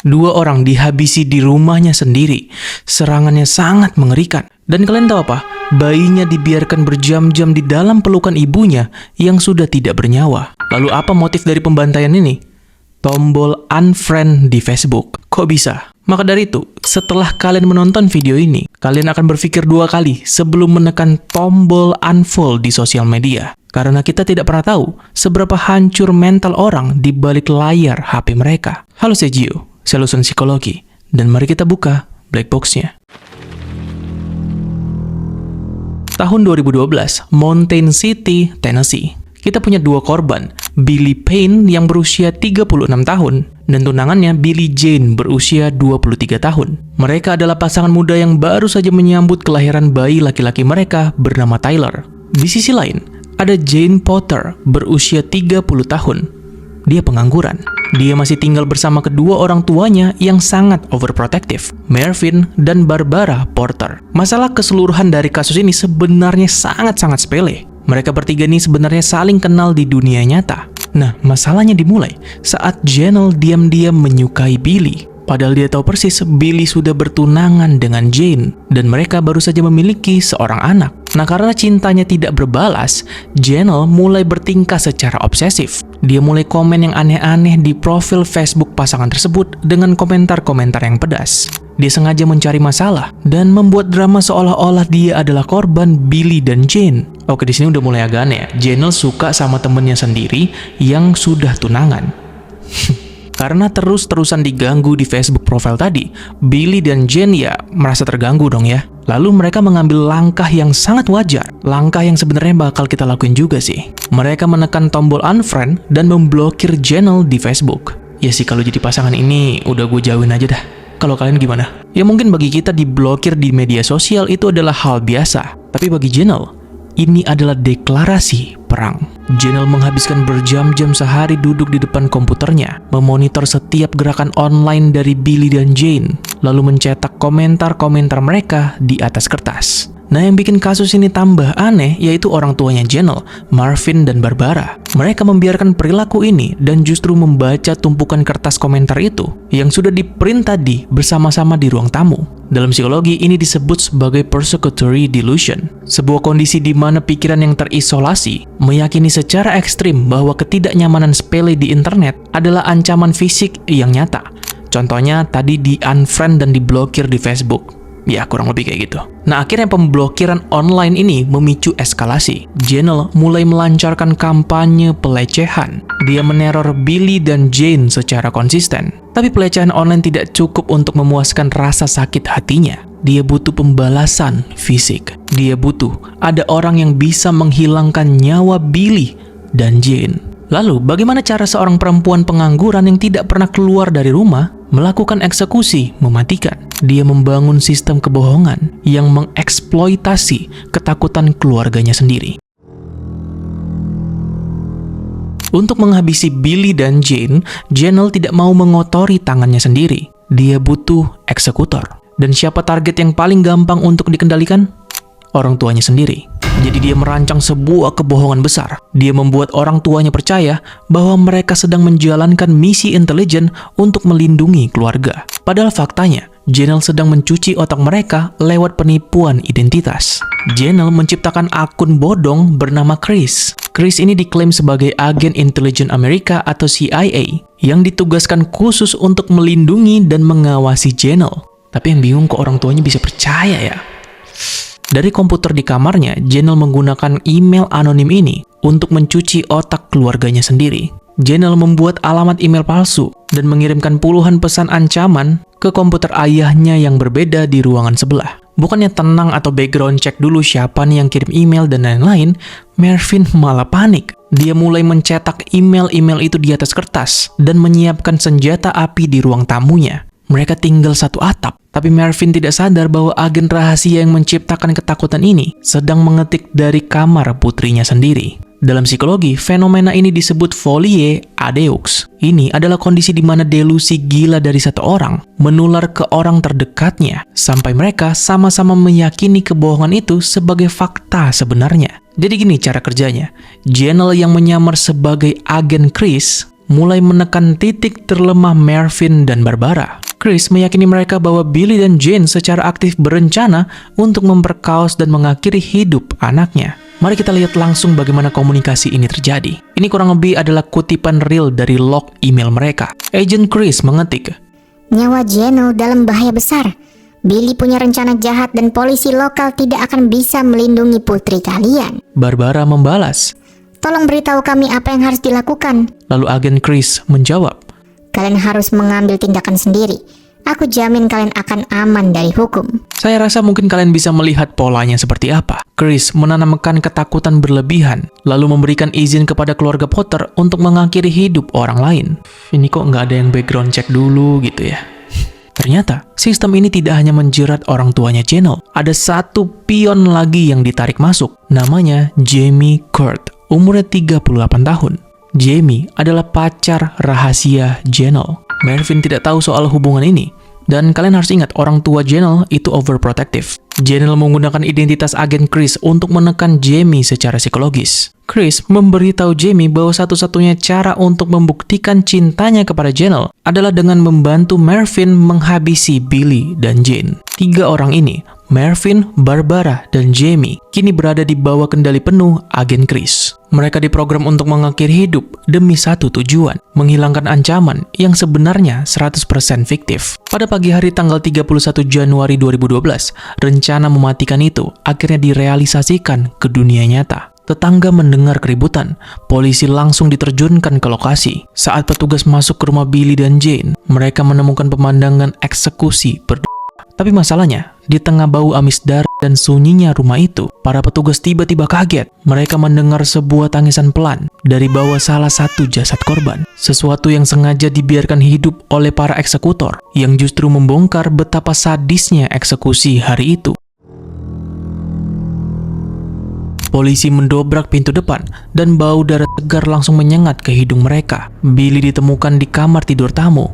2 orang dihabisi di rumahnya sendiri. Serangannya sangat mengerikan. Dan kalian tahu apa? Bayinya dibiarkan berjam-jam di dalam pelukan ibunya yang sudah tidak bernyawa. Lalu apa motif dari pembantaian ini? Tombol unfriend di Facebook. Kok bisa? Maka dari itu, setelah kalian menonton video ini, kalian akan berpikir 2 kali sebelum menekan tombol unfollow di sosial media. Karena kita tidak pernah tahu seberapa hancur mental orang di balik layar HP mereka. Halo, saya Gio, saya lulusan psikologi, dan mari kita buka black box-nya. Tahun 2012, Mountain City, Tennessee. Kita punya 2 korban, Billy Payne yang berusia 36 tahun, dan tunangannya Billie Jane berusia 23 tahun. Mereka adalah pasangan muda yang baru saja menyambut kelahiran bayi laki-laki mereka bernama Tyler. Di sisi lain, ada Jane Potter berusia 30 tahun. Dia pengangguran. Dia masih tinggal bersama kedua orang tuanya yang sangat overprotective, Marvin dan Barbara Porter. Masalah keseluruhan dari kasus ini sebenarnya sangat-sangat sepele. Mereka bertiga ini sebenarnya saling kenal di dunia nyata. Nah, masalahnya dimulai saat Janelle diam-diam menyukai Billy. Padahal dia tahu persis Billy sudah bertunangan dengan Jane dan mereka baru saja memiliki seorang anak. Nah, karena cintanya tidak berbalas, Janelle mulai bertingkah secara obsesif. Dia mulai komen yang aneh-aneh di profil Facebook pasangan tersebut dengan komentar-komentar yang pedas. Dia sengaja mencari masalah dan membuat drama seolah-olah dia adalah korban Billy dan Jane. Oke, di sini udah mulai agak aneh ya. Janelle suka sama temennya sendiri yang sudah tunangan. Karena terus-terusan diganggu di Facebook profile tadi, Billy dan Jane ya merasa terganggu dong ya. Lalu mereka mengambil langkah yang sangat wajar. Langkah yang sebenarnya bakal kita lakuin juga sih. Mereka menekan tombol unfriend dan memblokir Janelle di Facebook. Ya sih, kalau jadi pasangan ini udah gue jauhin aja dah. Kalau kalian gimana? Ya mungkin bagi kita diblokir di media sosial itu adalah hal biasa. Tapi bagi Janelle, ini adalah deklarasi perang. Janelle menghabiskan berjam-jam sehari duduk di depan komputernya, memonitor setiap gerakan online dari Billy dan Jane, lalu mencetak komentar-komentar mereka di atas kertas. Nah, yang bikin kasus ini tambah aneh yaitu orang tuanya Janelle, Marvin dan Barbara. Mereka membiarkan perilaku ini dan justru membaca tumpukan kertas komentar itu yang sudah di-print tadi bersama-sama di ruang tamu. Dalam psikologi, ini disebut sebagai persecutory delusion, sebuah kondisi di mana pikiran yang terisolasi meyakini secara ekstrim bahwa ketidaknyamanan sepele di internet adalah ancaman fisik yang nyata. Contohnya tadi di unfriend dan diblokir di Facebook. Ya, kurang lebih kayak gitu. Nah, akhirnya pemblokiran online ini memicu eskalasi. Janelle mulai melancarkan kampanye pelecehan. Dia meneror Billy dan Jane secara konsisten. Tapi pelecehan online tidak cukup untuk memuaskan rasa sakit hatinya. Dia butuh pembalasan fisik. Dia butuh ada orang yang bisa menghilangkan nyawa Billy dan Jane. Lalu, bagaimana cara seorang perempuan pengangguran yang tidak pernah keluar dari rumah melakukan eksekusi mematikan? Dia membangun sistem kebohongan yang mengeksploitasi ketakutan keluarganya sendiri. Untuk menghabisi Billy dan Jane, Janelle tidak mau mengotori tangannya sendiri. Dia butuh eksekutor. Dan siapa target yang paling gampang untuk dikendalikan? Orang tuanya sendiri. Jadi dia merancang sebuah kebohongan besar. Dia membuat orang tuanya percaya bahwa mereka sedang menjalankan misi intelijen untuk melindungi keluarga. Padahal faktanya, Janelle sedang mencuci otak mereka lewat penipuan identitas. Janelle menciptakan akun bodong bernama Chris. Chris ini diklaim sebagai agen intelijen Amerika atau CIA yang ditugaskan khusus untuk melindungi dan mengawasi Janelle. Tapi yang bingung kok orang tuanya bisa percaya ya? Dari komputer di kamarnya, Janelle menggunakan email anonim ini untuk mencuci otak keluarganya sendiri. Janelle membuat alamat email palsu dan mengirimkan puluhan pesan ancaman ke komputer ayahnya yang berbeda di ruangan sebelah. Bukannya tenang atau background check dulu siapa nih yang kirim email dan lain-lain, Marvin malah panik. Dia mulai mencetak email-email itu di atas kertas dan menyiapkan senjata api di ruang tamunya. Mereka tinggal satu atap, tapi Marvin tidak sadar bahwa agen rahasia yang menciptakan ketakutan ini sedang mengetik dari kamar putrinya sendiri. Dalam psikologi, fenomena ini disebut folie à deux. Ini adalah kondisi di mana delusi gila dari satu orang menular ke orang terdekatnya, sampai mereka sama-sama meyakini kebohongan itu sebagai fakta sebenarnya. Jadi gini cara kerjanya, Janelle yang menyamar sebagai agen Chris mulai menekan titik terlemah Mervyn dan Barbara. Chris meyakini mereka bahwa Billy dan Jane secara aktif berencana untuk memperkaos dan mengakhiri hidup anaknya. Mari kita lihat langsung bagaimana komunikasi ini terjadi. Ini kurang lebih adalah kutipan real dari log email mereka. Agent Chris mengetik, "Nyawa Jane dalam bahaya besar. Billy punya rencana jahat dan polisi lokal tidak akan bisa melindungi putri kalian." Barbara membalas, "Tolong beritahu kami apa yang harus dilakukan." Lalu agen Chris menjawab, "Kalian harus mengambil tindakan sendiri. Aku jamin kalian akan aman dari hukum." Saya rasa mungkin kalian bisa melihat polanya seperti apa. Chris menanamkan ketakutan berlebihan, lalu memberikan izin kepada keluarga Potter untuk mengakhiri hidup orang lain. Ini kok nggak ada yang background check dulu gitu ya? Ternyata, sistem ini tidak hanya menjerat orang tuanya Janelle. Ada satu pion lagi yang ditarik masuk. Namanya Jamie Kurt, umurnya 38 tahun. Jamie adalah pacar rahasia Janelle. Mervyn tidak tahu soal hubungan ini. Dan kalian harus ingat, orang tua Janelle itu overprotective. Janelle menggunakan identitas agen Chris untuk menekan Jamie secara psikologis. Chris memberitahu Jamie bahwa satu-satunya cara untuk membuktikan cintanya kepada Janelle adalah dengan membantu Mervyn menghabisi Billy dan Jane. 3 orang ini, Mervyn, Barbara, dan Jamie, kini berada di bawah kendali penuh agen Chris. Mereka diprogram untuk mengakhiri hidup demi satu tujuan, menghilangkan ancaman yang sebenarnya 100% fiktif. Pada pagi hari tanggal 31 Januari 2012, rencana mematikan itu akhirnya direalisasikan ke dunia nyata. Tetangga mendengar keributan, polisi langsung diterjunkan ke lokasi. Saat petugas masuk ke rumah Billy dan Jane, mereka menemukan pemandangan eksekusi berdua. Tapi masalahnya, di tengah bau amis darah dan sunyinya rumah itu, para petugas tiba-tiba kaget. Mereka mendengar sebuah tangisan pelan dari bawah salah satu jasad korban. Sesuatu yang sengaja dibiarkan hidup oleh para eksekutor, yang justru membongkar betapa sadisnya eksekusi hari itu. Polisi mendobrak pintu depan, dan bau darah segar langsung menyengat ke hidung mereka. Billy ditemukan di kamar tidur tamu,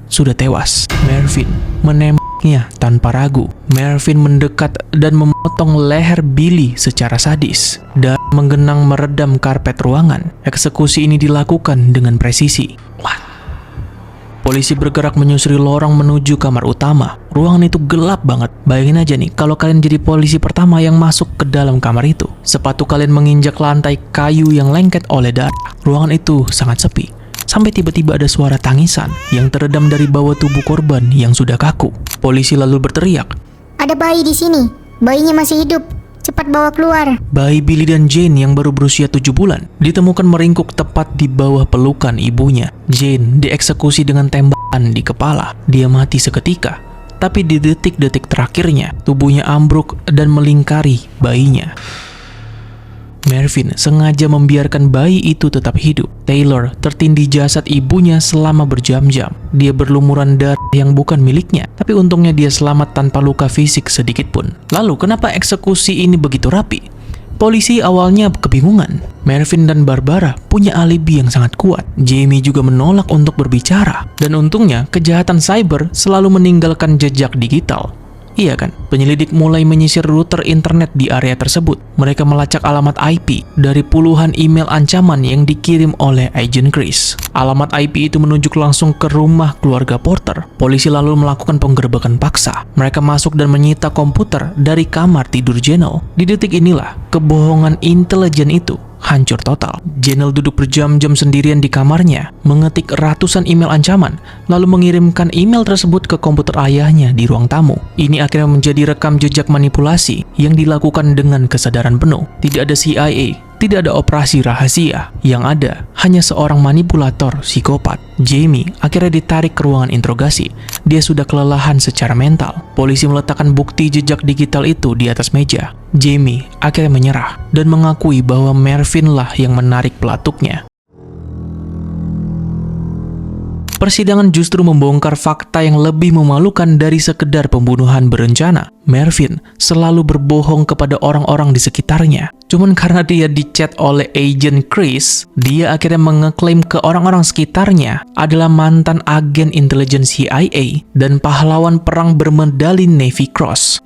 sudah tewas. Mervyn menembaknya tanpa ragu. Mervyn mendekat dan memotong leher Billy secara sadis. Darah menggenang meredam karpet ruangan. Eksekusi ini dilakukan dengan presisi. Polisi bergerak menyusuri lorong menuju kamar utama. Ruangan itu gelap banget. Bayangin aja nih, kalau kalian jadi polisi pertama yang masuk ke dalam kamar itu. Sepatu kalian menginjak lantai kayu yang lengket oleh darah. Ruangan itu sangat sepi. Sampai tiba-tiba ada suara tangisan yang teredam dari bawah tubuh korban yang sudah kaku. Polisi lalu berteriak, "Ada bayi di sini. Bayinya masih hidup. Cepat bawa keluar." Bayi Billy dan Jane yang baru berusia 7 bulan ditemukan meringkuk tepat di bawah pelukan ibunya. Jane dieksekusi dengan tembakan di kepala. Dia mati seketika. Tapi di detik-detik terakhirnya, tubuhnya ambruk dan melingkari bayinya. Mervyn sengaja membiarkan bayi itu tetap hidup. Taylor tertindih jasad ibunya selama berjam-jam. Dia berlumuran darah yang bukan miliknya, tapi untungnya dia selamat tanpa luka fisik sedikit pun. Lalu kenapa eksekusi ini begitu rapi? Polisi awalnya kebingungan. Mervyn dan Barbara punya alibi yang sangat kuat. Jamie juga menolak untuk berbicara. Dan untungnya kejahatan cyber selalu meninggalkan jejak digital. Iya kan, penyelidik mulai menyisir router internet di area tersebut. Mereka melacak alamat IP dari puluhan email ancaman yang dikirim oleh agent Chris. Alamat IP itu menunjuk langsung ke rumah keluarga Porter. Polisi lalu melakukan penggerebekan paksa. Mereka masuk dan menyita komputer dari kamar tidur Janelle. Di detik inilah, kebohongan intelijen itu hancur total. Janelle duduk berjam-jam sendirian di kamarnya, mengetik ratusan email ancaman, lalu mengirimkan email tersebut ke komputer ayahnya di ruang tamu. Ini akhirnya menjadi rekam jejak manipulasi yang dilakukan dengan kesadaran penuh. Tidak ada CIA, tidak ada operasi rahasia. Yang ada hanya seorang manipulator psikopat. Jamie akhirnya ditarik ke ruangan interogasi. Dia sudah kelelahan secara mental. Polisi meletakkan bukti jejak digital itu di atas meja. Jamie akhirnya menyerah dan mengakui bahwa Mervyn lah yang menarik pelatuknya. Persidangan justru membongkar fakta yang lebih memalukan dari sekedar pembunuhan berencana. Mervyn selalu berbohong kepada orang-orang di sekitarnya. Cuman karena dia dicat oleh agent Chris, dia akhirnya mengeklaim ke orang-orang sekitarnya adalah mantan agen intelijen CIA dan pahlawan perang bermedali Navy Cross.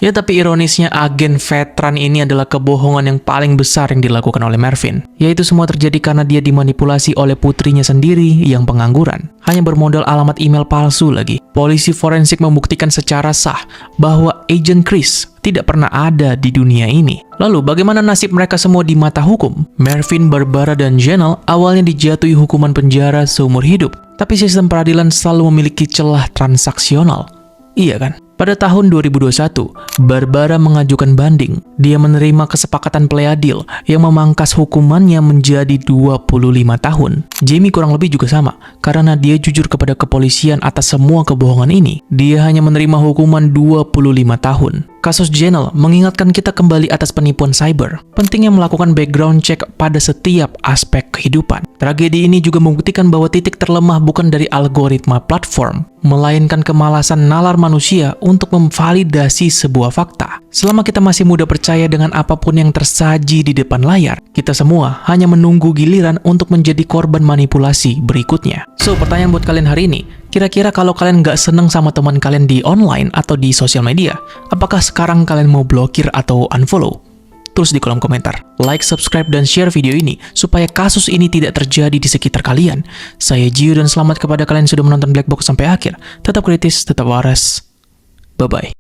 Ya tapi ironisnya agen veteran ini adalah kebohongan yang paling besar yang dilakukan oleh Mervyn. Yaitu semua terjadi karena dia dimanipulasi oleh putrinya sendiri yang pengangguran. Hanya bermodal alamat email palsu lagi. Polisi forensik membuktikan secara sah bahwa Agent Chris tidak pernah ada di dunia ini. Lalu bagaimana nasib mereka semua di mata hukum? Mervyn, Barbara, dan Janelle awalnya dijatuhi hukuman penjara seumur hidup. Tapi sistem peradilan selalu memiliki celah transaksional. Iya kan? Pada tahun 2021, Barbara mengajukan banding. Dia menerima kesepakatan plea deal yang memangkas hukumannya menjadi 25 tahun. Jamie kurang lebih juga sama, karena dia jujur kepada kepolisian atas semua kebohongan ini. Dia hanya menerima hukuman 25 tahun. Kasus Janelle mengingatkan kita kembali atas penipuan cyber. Pentingnya melakukan background check pada setiap aspek kehidupan. Tragedi ini juga membuktikan bahwa titik terlemah bukan dari algoritma platform, melainkan kemalasan nalar manusia untuk memvalidasi sebuah fakta. Selama kita masih mudah percaya dengan apapun yang tersaji di depan layar, kita semua hanya menunggu giliran untuk menjadi korban manipulasi berikutnya. So, pertanyaan buat kalian hari ini, kira-kira kalau kalian nggak seneng sama teman kalian di online atau di sosial media, apakah sekarang kalian mau blokir atau unfollow? Tulis di kolom komentar. Like, subscribe, dan share video ini supaya kasus ini tidak terjadi di sekitar kalian. Saya Gio dan selamat kepada kalian yang sudah menonton Black Box sampai akhir. Tetap kritis, tetap waras. Bye-bye.